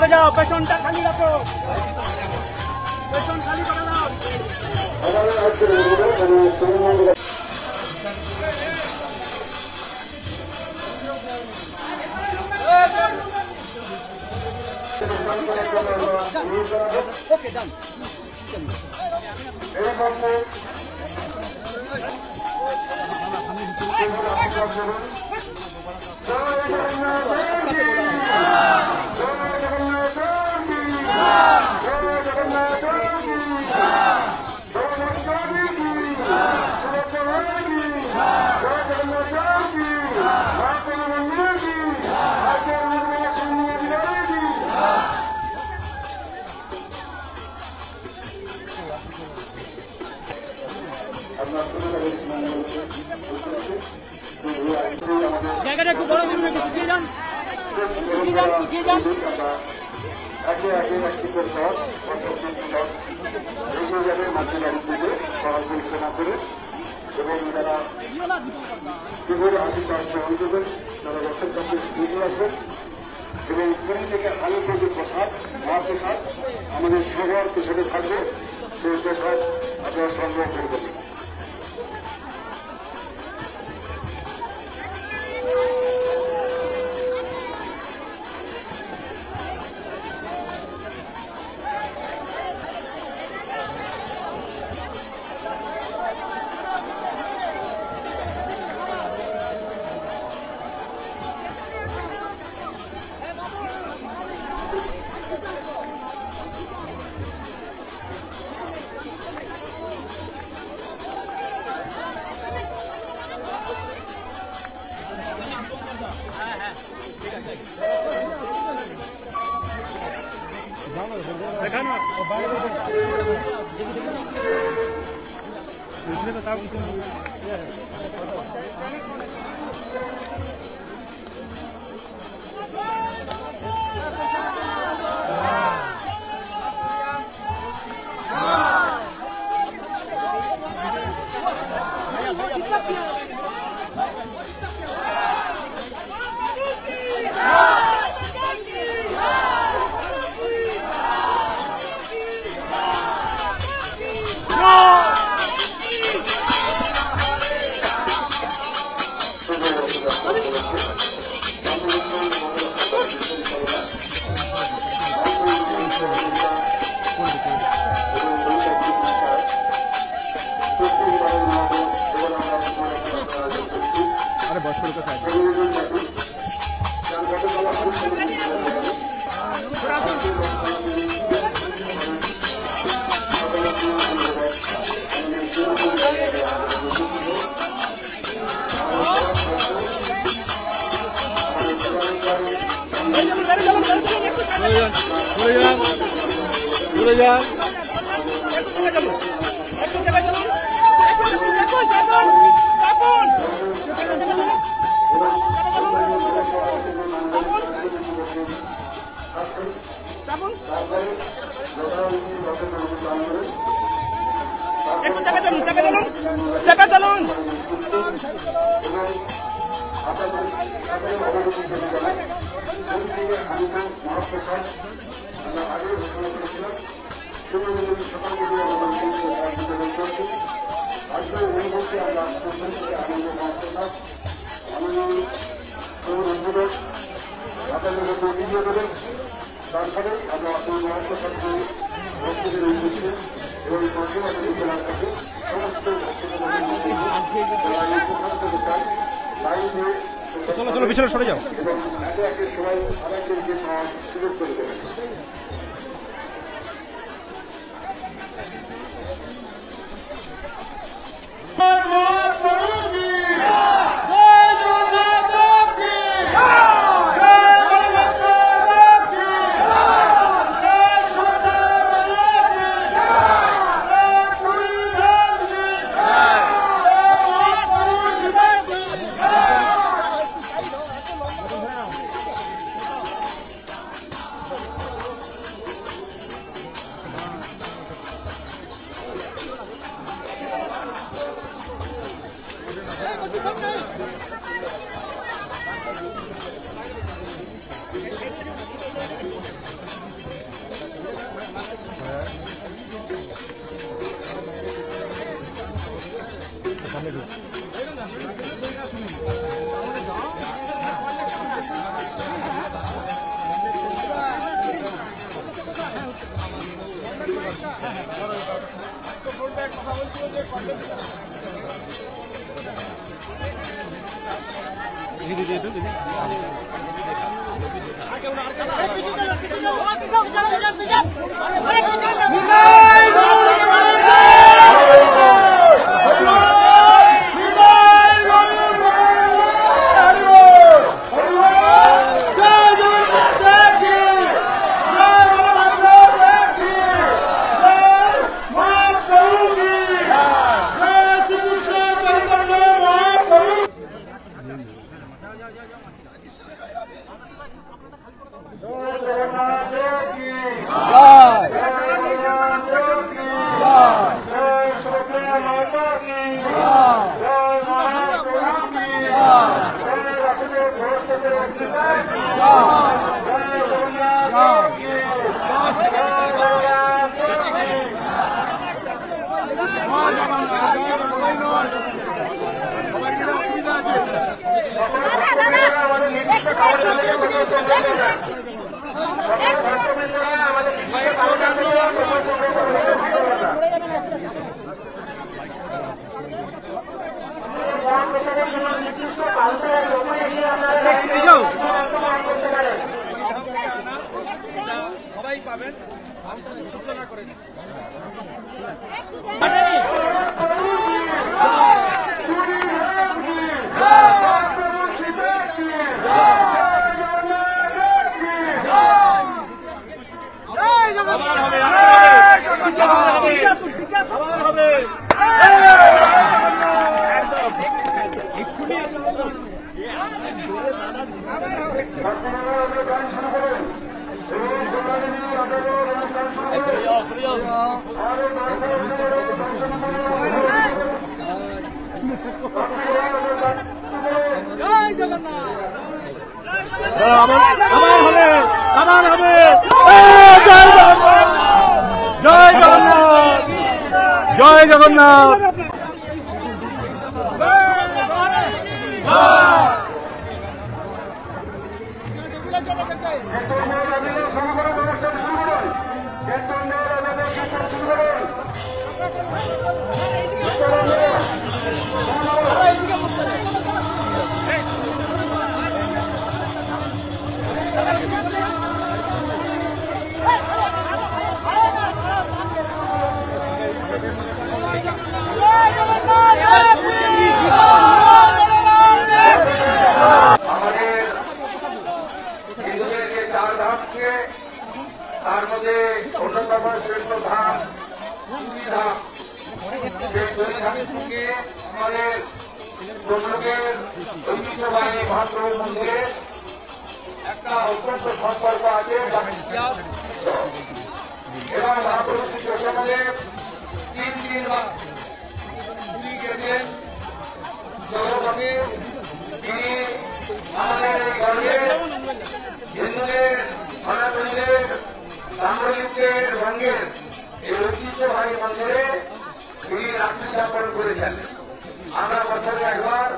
চলে যাও, পেছনটা খালি রাখো, পেছন খালি করে দাও। ওকে ডান। জায়গাটা একটু বড় দিন, পিছিয়ে যান, পিছিয়ে যান। একে একে একটি করে মাঝে গাড়ি থেকে সড়ক পরিচালনা করে এবং যারা যেভাবে হাসি সহযোগ দেবেন, তারা রক্তের কাছে এগিয়ে আসবেন এবং ট্রেন থেকে আলো থেকে প্রসাদ মহাপ্রসাদ আমাদের সবার পেছনে থাকবে, সেই প্রসাদ আপনারা সংগ্রহ করবেন। চলো চলো পিছনে সরে যাও। সবাই পাবেন সূচনা করে জয় জগন্নাথ। তার মধ্যে অন্যতম শ্রেষ্ঠ ধাম ধাম, সেই ধামের সঙ্গে আমাদের তমলুকের ঐতিহ্যবাহী মহাপ্রভু মন্দিরে একটা অত্যন্ত সম্পর্ক আছে এবং মহাপ্রভু শ্রী কৃষ্ণদেব 3 বার পুরী গেছেন জগৎকে। তিনি আমাদের এই গর্বে হিন্দুদের সনাতনীদের সাম্রাজ্যের রঙের এই ঐতিহ্যবাহী মন্দিরে তিনি রাত্রি যাপন করেছেন। আমরা বছরে একবার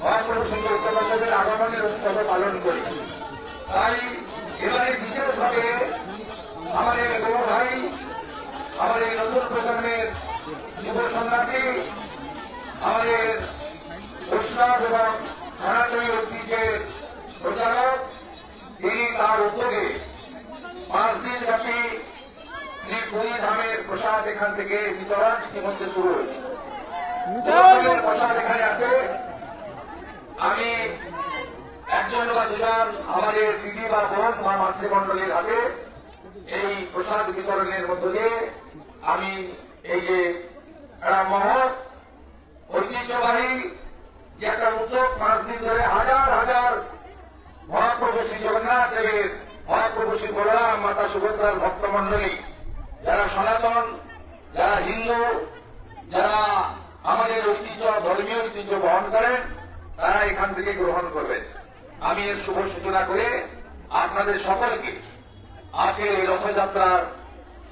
মহাপ্রভু শ্রী চৈতন্যদেবের আগমনের উৎসব পালন করি। তাই এবারে বিশেষভাবে আমাদের যুব ভাই, আমাদের নতুন প্রজন্মের যুব সন্ন্যাসী, আমাদের বৈষ্ণব এবং সনাতনী ঐতিহ্যের প্রচারক, তিনি তার উদ্যোগে 5 দিন ব্যাপী শ্রী পুরী ধামের প্রসাদ এখান থেকে বিতরণ ইতিমধ্যে শুরু হয়েছে। প্রসাদ এখানে আছে। আমি একজন বা দুজন আমাদের দিদি বা বোন বা মাতৃমণ্ডলীর হাতে এই প্রসাদ বিতরণের মধ্য দিয়ে আমি এই যে একটা মহৎ ঐতিহ্যবাহী যে একটা উদ্যোগ 5 দিন ধরে হাজার হাজার মহাপ্রভু শ্রী জগন্নাথ দেবের, মহাপ্রভু শ্রী বলরাম, মাতা সুভদ্রার ভক্তমণ্ডলী, যারা সনাতন, যারা হিন্দু, যারা আমাদের ঐতিহ্য, ধর্মীয় ঐতিহ্য বহন করেন, তারা এখান থেকে গ্রহণ করবেন। আমি এর শুভ সূচনা করে আপনাদের সকলকে আজকে এই রথযাত্রার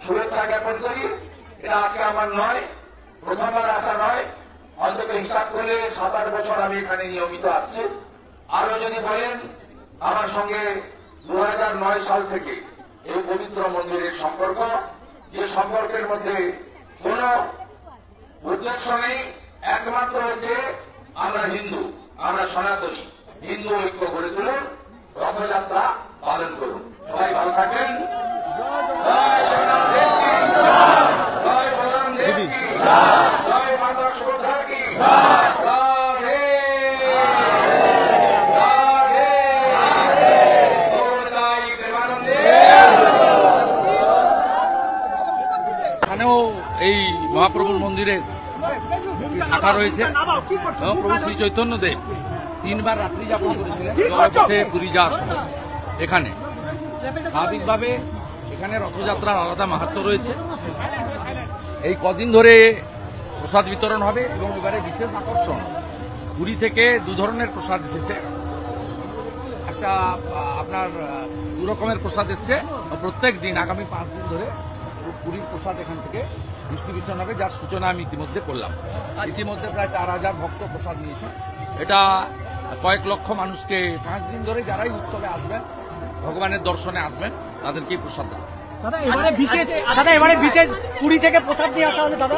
শুভেচ্ছা জ্ঞাপন করি। এটা আজকে আমার নয়, প্রথমবার আসা নয়, অন্তত হিসাব করলে 7-8 বছর আমি এখানে নিয়মিত আসছি। আরো যদি বলেন, আমার সঙ্গে 2009 সাল থেকে এই পবিত্র মন্দিরের সম্পর্ক, যে সম্পর্কের মধ্যে কোন উদ্দেশ্য নেই, একমাত্র হচ্ছে আমরা হিন্দু, আমরা সনাতনী, হিন্দু ঐক্য গড়ে তুলুন, রথযাত্রা পালন করুন। সবাই ভালো থাকেন। জয় জগন্নাথ দেব কি, জয় বলরাম দেব কি, জয় মাতা সুভদ্রা কি, রাধে রাধে, গৌরতাই প্রেমানন্দে। এখানেও এই মহাপ্রভুর মন্দিরের শাখা রয়েছে। প্রভু শ্রী চৈতন্যদেব 3 বার রাত্রি যাপন করেছিলেন জগন্নাথে পুরী যাওয়ার সময়। এখানে স্বাভাবিকভাবে এখানে রথযাত্রার আলাদা মাহাত্ম্য রয়েছে। এই কদিন ধরে প্রসাদ বিতরণ হবে এবং এবারে বিশেষ আকর্ষণ, পুরী থেকে 2 ধরনের প্রসাদ এসেছে। একটা আপনার 2 রকমের প্রসাদ এসছে। প্রত্যেক দিন আগামী 5 দিন ধরে পুরীর প্রসাদ এখান থেকে ডিস্ট্রিবিউশন হবে, যার সূচনা আমি ইতিমধ্যে করলাম। ইতিমধ্যে প্রায় 4000 ভক্ত প্রসাদ নিয়েছেন। এটা কয়েক লক্ষ মানুষকে 5 দিন ধরে যারাই উৎসবে আসবেন, ভগবানের দর্শনে আসবেন, তাদেরকে প্রসাদ দেওয়া। দাদা এবারে বিশেষ পুরী থেকে প্রসাদ নিয়ে আসা হবে। দাদা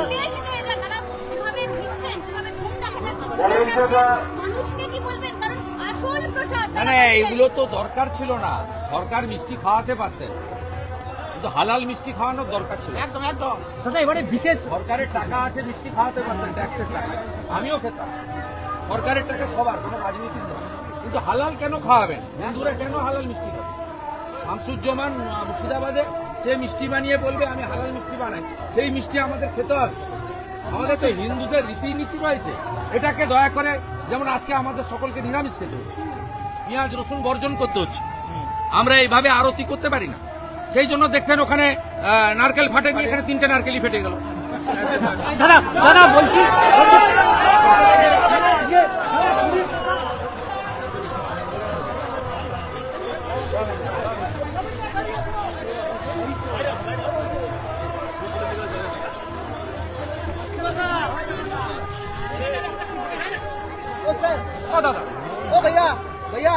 না, এগুলো তো দরকার ছিল না। সরকার মিষ্টি খাওয়াতে পারতেন, কিন্তু হালাল মিষ্টি খাওয়ানোর দরকার ছিল। একদম একদম। দাদা এবারে বিশেষ সরকারের টাকা আছে, মিষ্টি খাওয়াতে পারতেন, ট্যাক্সের টাকা। আমিও খেতাম, সরকারের টাকা সবার, কোনো রাজনীতির নয়। কিন্তু হালাল কেন খাওয়াবেন? হিন্দুরা কেন হালাল মিষ্টি খাবে? শামসুজ্জামান মুর্শিদাবাদে সে মিষ্টি বানিয়ে বলবে আমি হালাল মিষ্টি বানাই, সেই মিষ্টি আমাদের খেতে হবে। আমাদের তো হিন্দুদের রীতিনীতি রয়েছে, এটাকে দয়া করে, যেমন আজকে আমাদের সকলকে নিরামিষ খেতে হচ্ছে, পেঁয়াজ রসুন বর্জন করতে হচ্ছে। আমরা এইভাবে আরতি করতে পারি না। সেই জন্য দেখছেন ওখানে নারকেল ফাটেনি, এখানে 3টে নারকেলই ফেটে গেল। দাদা দাদা বলছি ओ भैया भैया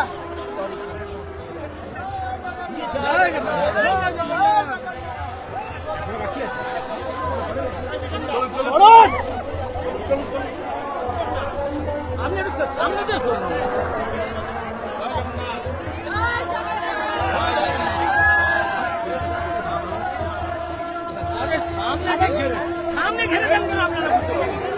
सामने देखो सामने घेरे देंगे आपने।